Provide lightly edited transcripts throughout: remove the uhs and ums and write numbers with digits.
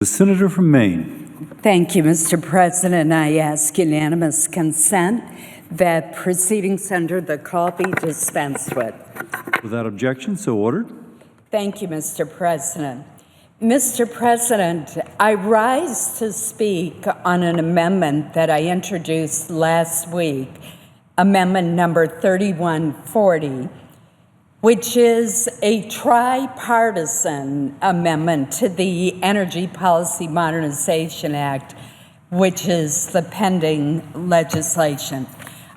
The senator from Maine. Thank you, Mr. President. I ask unanimous consent that proceedings under the call be dispensed with. Without objection, so ordered. Thank you, Mr. President. Mr. President, I rise to speak on an amendment that I introduced last week, Amendment number 3140, which is a tripartisan amendment to the Energy Policy Modernization Act, which is the pending legislation.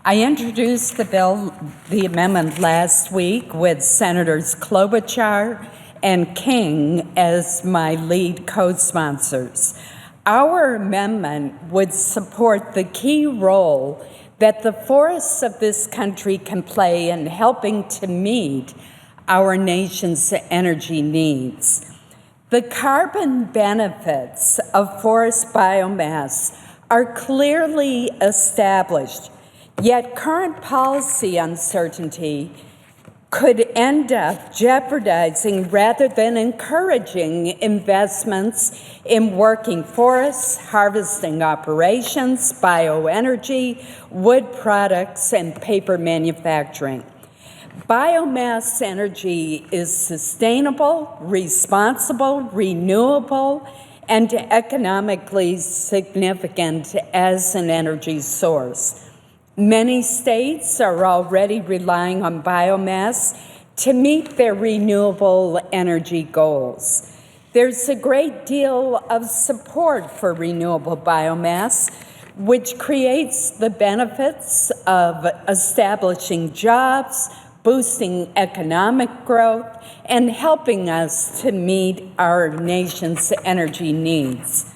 I introduced the amendment last week with Senators Klobuchar and King as my lead co-sponsors. Our amendment would support the key role that the forests of this country can play in helping to meet our nation's energy needs. The carbon benefits of forest biomass are clearly established, yet current policy uncertainty could end up jeopardizing rather than encouraging investments in working forests, harvesting operations, bioenergy, wood products, and paper manufacturing. Biomass energy is sustainable, responsible, renewable, and economically significant as an energy source. Many states are already relying on biomass to meet their renewable energy goals. There's a great deal of support for renewable biomass, which creates the benefits of establishing jobs, boosting economic growth, and helping us to meet our nation's energy needs.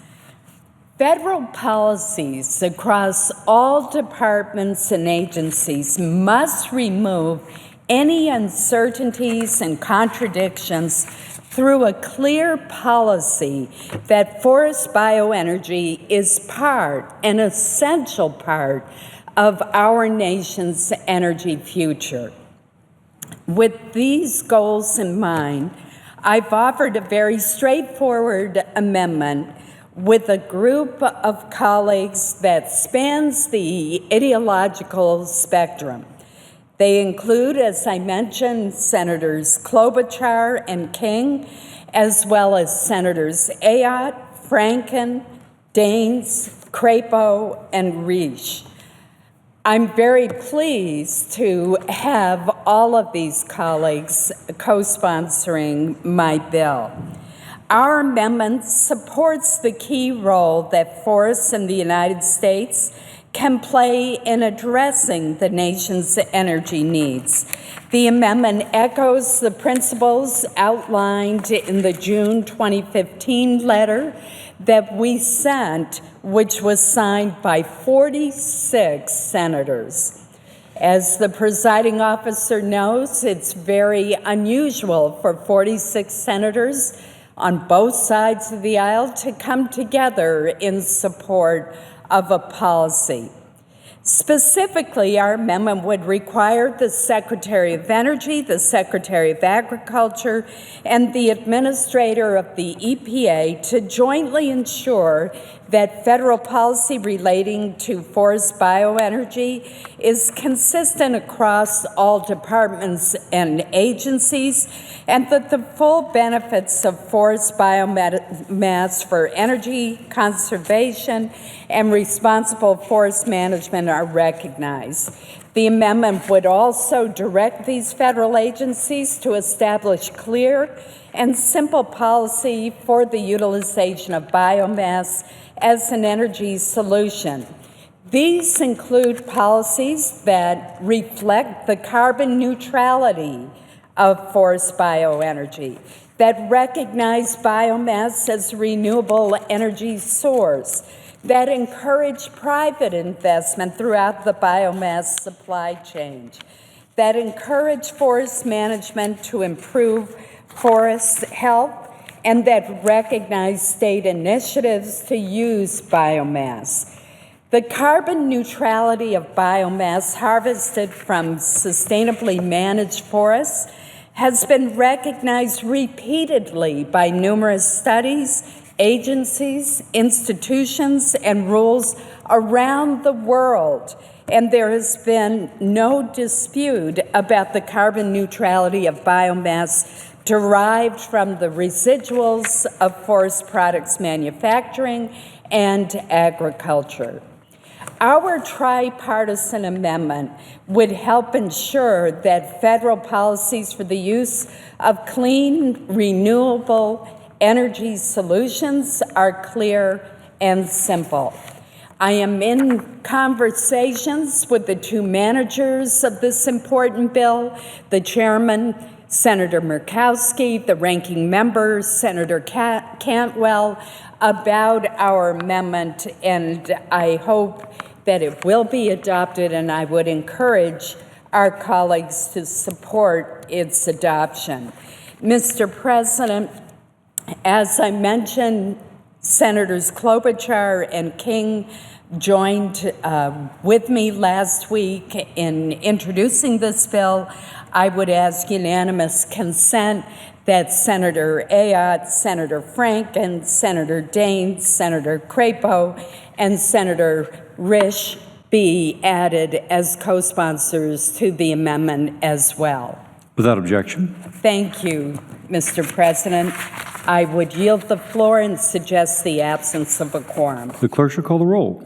Federal policies across all departments and agencies must remove any uncertainties and contradictions through a clear policy that forest bioenergy is an essential part of our nation's energy future. With these goals in mind, I've offered a very straightforward amendment with a group of colleagues that spans the ideological spectrum. They include, as I mentioned, Senators Klobuchar and King, as well as Senators Ayotte, Franken, Daines, Crapo, and Risch. I'm very pleased to have all of these colleagues co-sponsoring my bill. Our amendment supports the key role that forests in the United States can play in addressing the nation's energy needs. The amendment echoes the principles outlined in the June 2015 letter that we sent, which was signed by 46 senators. As the presiding officer knows, it's very unusual for 46 senators on both sides of the aisle to come together in support of a policy. Specifically, our amendment would require the Secretary of Energy, the Secretary of Agriculture, and the Administrator of the EPA to jointly ensure that federal policy relating to forest bioenergy is consistent across all departments and agencies, and that the full benefits of forest biomass for energy conservation and responsible forest management are recognized. The amendment would also direct these federal agencies to establish clear and simple policy for the utilization of biomass as an energy solution. These include policies that reflect the carbon neutrality of forest bioenergy, that recognize biomass as a renewable energy source, that encourage private investment throughout the biomass supply chain, that encourage forest management to improve forest health, and that recognize state initiatives to use biomass. The carbon neutrality of biomass harvested from sustainably managed forests has been recognized repeatedly by numerous studies agencies, institutions, and rules around the world, and there has been no dispute about the carbon neutrality of biomass derived from the residuals of forest products manufacturing and agriculture. Our tripartisan amendment would help ensure that federal policies for the use of clean, renewable energy solutions are clear and simple. I am in conversations with the two managers of this important bill, the chairman, Senator Murkowski, the ranking member, Senator Cantwell, about our amendment, and I hope that it will be adopted, and I would encourage our colleagues to support its adoption. Mr. President, as I mentioned, Senators Klobuchar and King joined with me last week in introducing this bill. I would ask unanimous consent that Senator Ayotte, Senator Franken, Senator Daines, Senator Crapo, and Senator Risch be added as co-sponsors to the amendment as well. Without objection. Thank you, Mr. President. I would yield the floor and suggest the absence of a quorum. The clerk shall call the roll.